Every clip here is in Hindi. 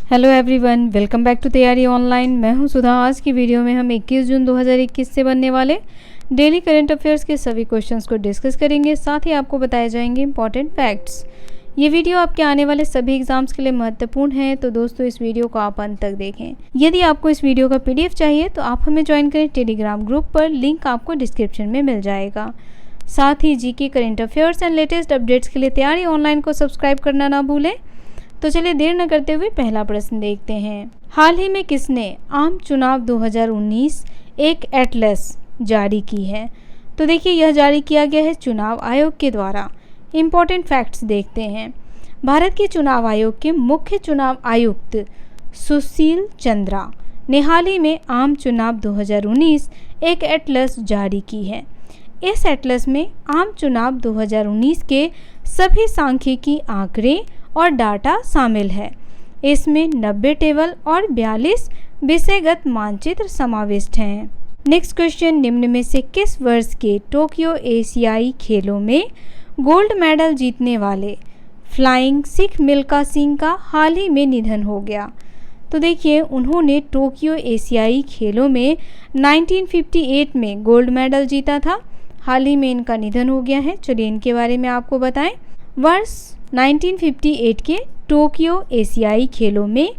Hello everyone, welcome back to Taiyari online. मैं हूं सुधा। आज की वीडियो में हम 21 जून 2021 से बनने वाले डेली करंट अफेयर्स के सभी क्वेश्चंस को डिस्कस करेंगे। साथ ही आपको बताए जाएंगे इंपॉर्टेंट फैक्ट्स। ये वीडियो आपके आने वाले सभी एग्जाम्स के लिए महत्वपूर्ण है, तो दोस्तों इस वीडियो को आप अंत तक देखें। यदि आपको इस वीडियो का PDF चाहिए तो आप हमें ज्वाइन करें टेलीग्राम ग्रुप पर, लिंक आपको डिस्क्रिप्शन में मिल जाएगा। साथ ही GK current affairs and latest updates के लिए तैयारी ऑनलाइन को सब्सक्राइब करना ना भूलें। तो चलिए देर न करते हुए पहला प्रश्न देखते हैं। हाल ही में किसने आम चुनाव 2019 एक एटलस जारी की है? तो देखिए यह जारी किया गया है चुनाव आयोग के द्वारा। इम्पॉर्टेंट फैक्ट्स देखते हैं। भारत के चुनाव आयोग के मुख्य चुनाव आयुक्त सुशील चंद्रा ने हाल ही में आम चुनाव 2019 एक एटलस जारी की है। इस एटलस में आम चुनाव 2019 के सभी सांख्यिकी आंकड़े और डाटा शामिल है। इसमें 90 टेबल और 42 विषयगत मानचित्र समाविष्ट हैं। नेक्स्ट क्वेश्चन, निम्न में से किस वर्ष के टोक्यो एशियाई खेलों में गोल्ड मेडल जीतने वाले फ्लाइंग सिख मिल्खा सिंह का हाल ही में निधन हो गया? तो देखिए उन्होंने टोक्यो एशियाई खेलों में 1958 में गोल्ड मेडल जीता था। हाल ही में इनका निधन हो गया है। चलिए इनके बारे में आपको बताएं। वर्ष 1958 के टोक्यो एशियाई खेलों में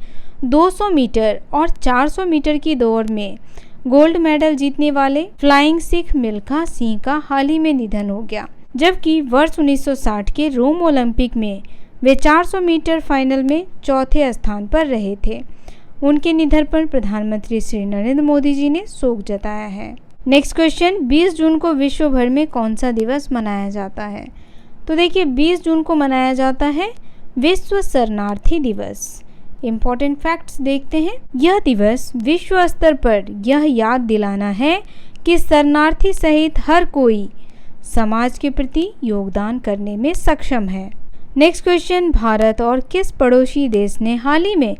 200 मीटर और 400 मीटर की दौड़ में गोल्ड मेडल जीतने वाले फ्लाइंग सिख मिल्खा सिंह का हाल ही में निधन हो गया। जबकि वर्ष 1960 के रोम ओलंपिक में वे 400 मीटर फाइनल में चौथे स्थान पर रहे थे। उनके निधन पर प्रधानमंत्री श्री नरेंद्र मोदी जी ने शोक जताया है। नेक्स्ट क्वेश्चन, 20 जून को विश्व भर में कौन सा दिवस मनाया जाता है? तो देखिए 20 जून को मनाया जाता है विश्व शरणार्थी दिवस। इम्पॉर्टेंट फैक्ट्स देखते हैं। यह दिवस विश्व स्तर पर यह याद दिलाना है कि शरणार्थी सहित हर कोई समाज के प्रति योगदान करने में सक्षम है। नेक्स्ट क्वेश्चन, भारत और किस पड़ोसी देश ने हाल ही में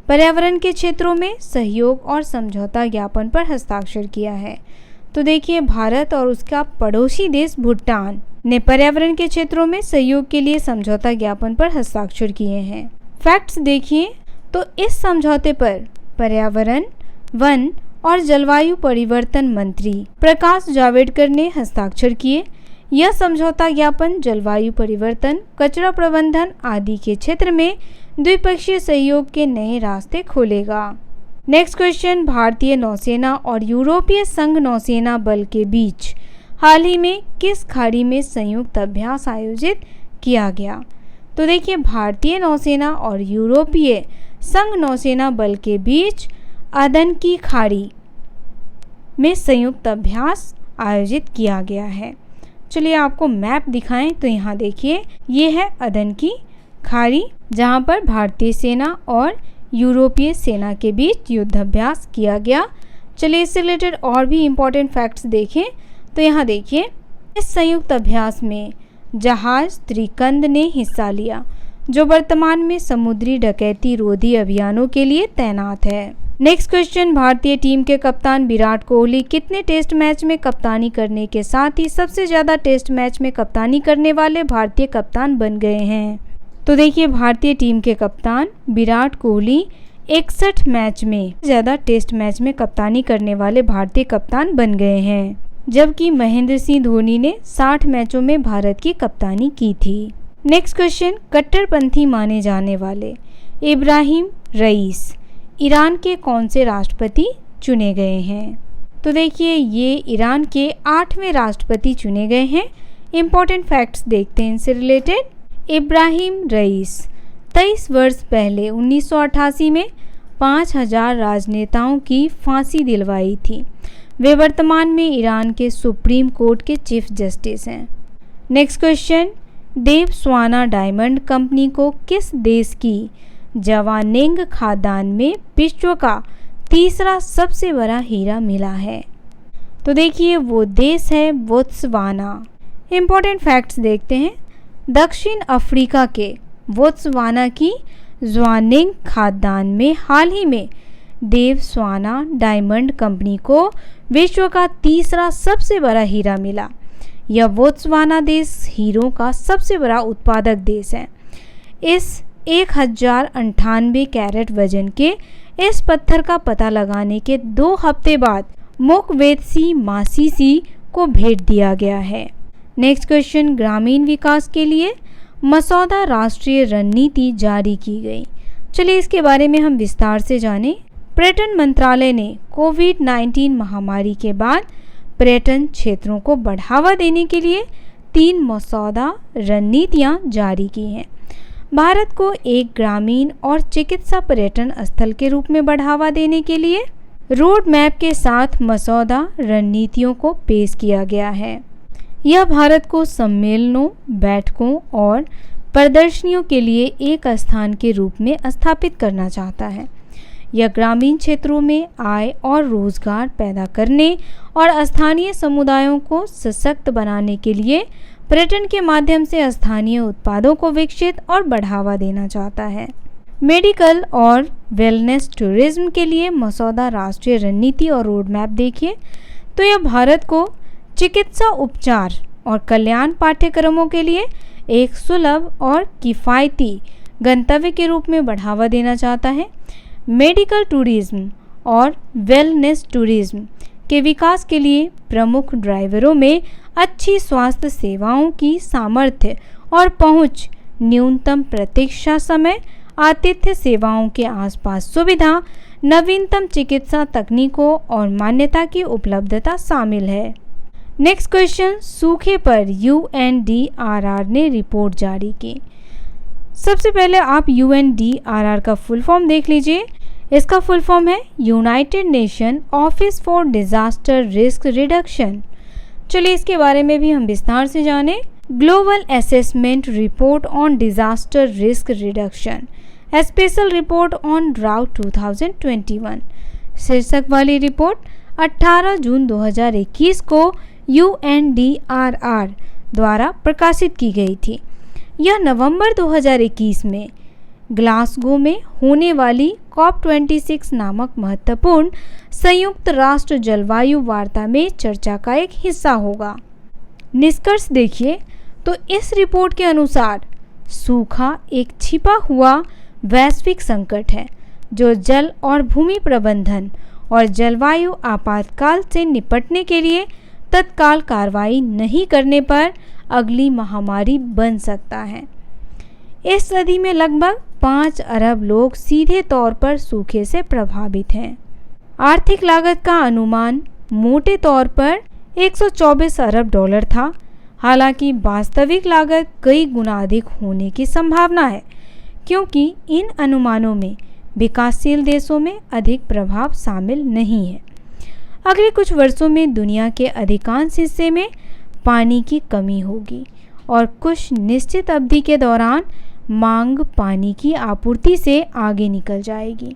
पर्यावरण के क्षेत्रों में सहयोग और समझौता ज्ञापन पर हस्ताक्षर किया है? तो देखिए भारत और उसका पड़ोसी देश भूटान ने पर्यावरण के क्षेत्रों में सहयोग के लिए समझौता ज्ञापन पर हस्ताक्षर किए हैं। फैक्ट्स देखिए तो इस समझौते पर पर्यावरण, वन और जलवायु परिवर्तन मंत्री प्रकाश जावड़ेकर ने हस्ताक्षर किए। यह समझौता ज्ञापन जलवायु परिवर्तन, कचरा प्रबंधन आदि के क्षेत्र में द्विपक्षीय सहयोग के नए रास्ते खोलेगा। नेक्स्ट क्वेश्चन, भारतीय नौसेना और यूरोपीय संघ नौसेना बल के बीच हाल ही में किस खाड़ी में संयुक्त अभ्यास आयोजित किया गया? तो देखिए भारतीय नौसेना और यूरोपीय संघ नौसेना बल के बीच अदन की खाड़ी में संयुक्त अभ्यास आयोजित किया गया है। चलिए आपको मैप दिखाएं तो यहाँ देखिए ये है अदन की खाड़ी, जहाँ पर भारतीय सेना और यूरोपीय सेना के बीच युद्धाभ्यास किया गया। चलिए इससे रिलेटेड और भी इम्पोर्टेंट फैक्ट्स देखें तो यहाँ देखिए इस संयुक्त अभ्यास में जहाज त्रिकंद ने हिस्सा लिया, जो वर्तमान में समुद्री डकैती रोधी अभियानों के लिए तैनात है। नेक्स्ट क्वेश्चन, भारतीय टीम के कप्तान विराट कोहली कितने टेस्ट मैच में कप्तानी करने के साथ ही सबसे ज्यादा टेस्ट मैच में कप्तानी करने वाले भारतीय कप्तान बन गए हैं? तो देखिए भारतीय टीम के कप्तान विराट कोहली 61 मैच में ज्यादा टेस्ट मैच में कप्तानी करने वाले भारतीय कप्तान बन गए हैं, जबकि महेंद्र सिंह धोनी ने 60 मैचों में भारत की कप्तानी की थी। नेक्स्ट क्वेश्चन, कट्टरपंथी माने जाने वाले इब्राहिम रईस ईरान के कौन से राष्ट्रपति चुने गए हैं? तो देखिए ये ईरान के 8वें राष्ट्रपति चुने गए हैं। इम्पॉर्टेंट फैक्ट्स देखते हैं इनसे रिलेटेड। इब्राहिम रईस 23 वर्ष पहले 1988 में 5000 राजनेताओं की फांसी दिलवाई थी। वे वर्तमान में ईरान के सुप्रीम कोर्ट के चीफ जस्टिस हैं। नेक्स्ट क्वेश्चन, देव स्वाना डायमंड कंपनी को किस देश की जवानेंग खादान में विश्व का तीसरा सबसे बड़ा हीरा मिला है? तो देखिए वो देश है बोत्सवाना। इम्पोर्टेंट फैक्ट्स देखते हैं। दक्षिण अफ्रीका के बोत्सवाना की जवानेंग खादान में हाल ही में देव स्वाना डायमंड कंपनी को विश्व का तीसरा सबसे बड़ा हीरा मिला। यह बोत्सवाना देश हीरों का सबसे बड़ा उत्पादक देश है। इस 1098 कैरेट वजन के इस पत्थर का पता लगाने के 2 हफ्ते बाद मोकवेत्सी मासिसी को भेज दिया गया है। नेक्स्ट क्वेश्चन, ग्रामीण विकास के लिए मसौदा राष्ट्रीय रणनीति जारी की गई। चलिए इसके बारे में हम विस्तार से जानें। पर्यटन मंत्रालय ने कोविड-19 महामारी के बाद पर्यटन क्षेत्रों को बढ़ावा देने के लिए 3 मसौदा रणनीतियां जारी की हैं। भारत को एक ग्रामीण और चिकित्सा पर्यटन स्थल के रूप में बढ़ावा देने के लिए रोड मैप के साथ मसौदा रणनीतियों को पेश किया गया है। यह भारत को सम्मेलनों, बैठकों और प्रदर्शनियों के लिए एक स्थान के रूप में स्थापित करना चाहता है। यह ग्रामीण क्षेत्रों में आय और रोजगार पैदा करने और स्थानीय समुदायों को सशक्त बनाने के लिए पर्यटन के माध्यम से स्थानीय उत्पादों को विकसित और बढ़ावा देना चाहता है। मेडिकल और वेलनेस टूरिज्म के लिए मसौदा राष्ट्रीय रणनीति और रोड मैप देखिए तो यह भारत को चिकित्सा उपचार और कल्याण पाठ्यक्रमों के लिए एक सुलभ और किफ़ायती गंतव्य के रूप में बढ़ावा देना चाहता है। मेडिकल टूरिज्म और वेलनेस टूरिज्म के विकास के लिए प्रमुख ड्राइवरों में अच्छी स्वास्थ्य सेवाओं की सामर्थ्य और पहुंच, न्यूनतम प्रतीक्षा समय, आतिथ्य सेवाओं के आसपास सुविधा, नवीनतम चिकित्सा तकनीकों और मान्यता की उपलब्धता शामिल है। नेक्स्ट क्वेश्चन, सूखे पर UNDRR ने रिपोर्ट जारी की। सबसे पहले आप UNDRR का फुल फॉर्म देख लीजिए। इसका फुल फॉर्म है United nation office for disaster risk reduction. चलिए इसके बारे में भी हम विस्तार से जानें। Global assessment report on disaster risk reduction, special report on drought 2021 शीर्षक वाली रिपोर्ट 18 जून 2021 को UNDRR द्वारा प्रकाशित की गई थी। यह नवंबर 2021 में ग्लासगो में होने वाली COP26 नामक महत्वपूर्ण संयुक्त राष्ट्र जलवायु वार्ता में चर्चा का एक हिस्सा होगा। निष्कर्ष देखिए तो इस रिपोर्ट के अनुसार सूखा एक छिपा हुआ वैश्विक संकट है जो जल और भूमि प्रबंधन और जलवायु आपातकाल से निपटने के लिए तत्काल कार्रवाई नहीं करने पर अगली महामारी बन सकता है। इस सदी में लगभग 5 अरब लोग सीधे तौर पर सूखे से प्रभावित हैं। आर्थिक लागत का अनुमान मोटे तौर पर 124 अरब डॉलर था। हालांकि वास्तविक लागत कई गुना अधिक होने की संभावना है क्योंकि इन अनुमानों में विकासशील देशों में अधिक प्रभाव शामिल नहीं है। अगले कुछ वर्षों में दुनिया के अधिकांश हिस्से में पानी की कमी होगी और कुछ निश्चित अवधि के दौरान मांग पानी की आपूर्ति से आगे निकल जाएगी।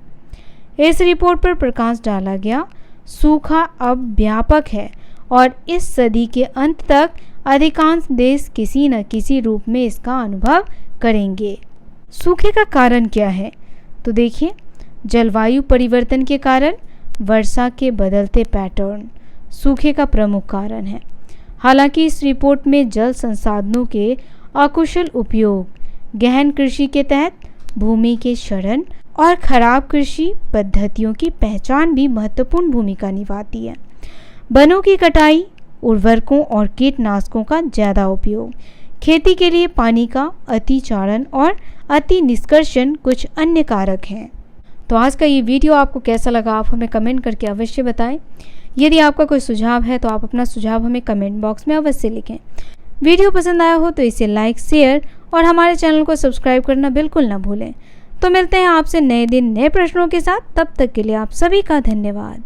इस रिपोर्ट पर प्रकाश डाला गया सूखा अब व्यापक है और इस सदी के अंत तक अधिकांश देश किसी न किसी रूप में इसका अनुभव करेंगे। सूखे का कारण क्या है? तो देखिए, जलवायु परिवर्तन के कारण वर्षा के बदलते पैटर्न सूखे का प्रमुख कारण है। हालांकि इस रिपोर्ट में जल संसाधनों के अकुशल उपयोग, गहन कृषि के तहत भूमि के क्षरण और खराब कृषि पद्धतियों की पहचान भी महत्वपूर्ण भूमिका निभाती है। वनों की कटाई, उर्वरकों और कीटनाशकों का ज़्यादा उपयोग, खेती के लिए पानी का अतिचारण और अति निष्कर्षण कुछ अन्य कारक हैं। तो आज का ये वीडियो आपको कैसा लगा, आप हमें कमेंट करके अवश्य बताएं। यदि आपका कोई सुझाव है तो आप अपना सुझाव हमें कमेंट बॉक्स में अवश्य लिखें। वीडियो पसंद आया हो तो इसे लाइक, शेयर और हमारे चैनल को सब्सक्राइब करना बिल्कुल ना भूलें। तो मिलते हैं आपसे नए दिन नए प्रश्नों के साथ। तब तक के लिए आप सभी का धन्यवाद।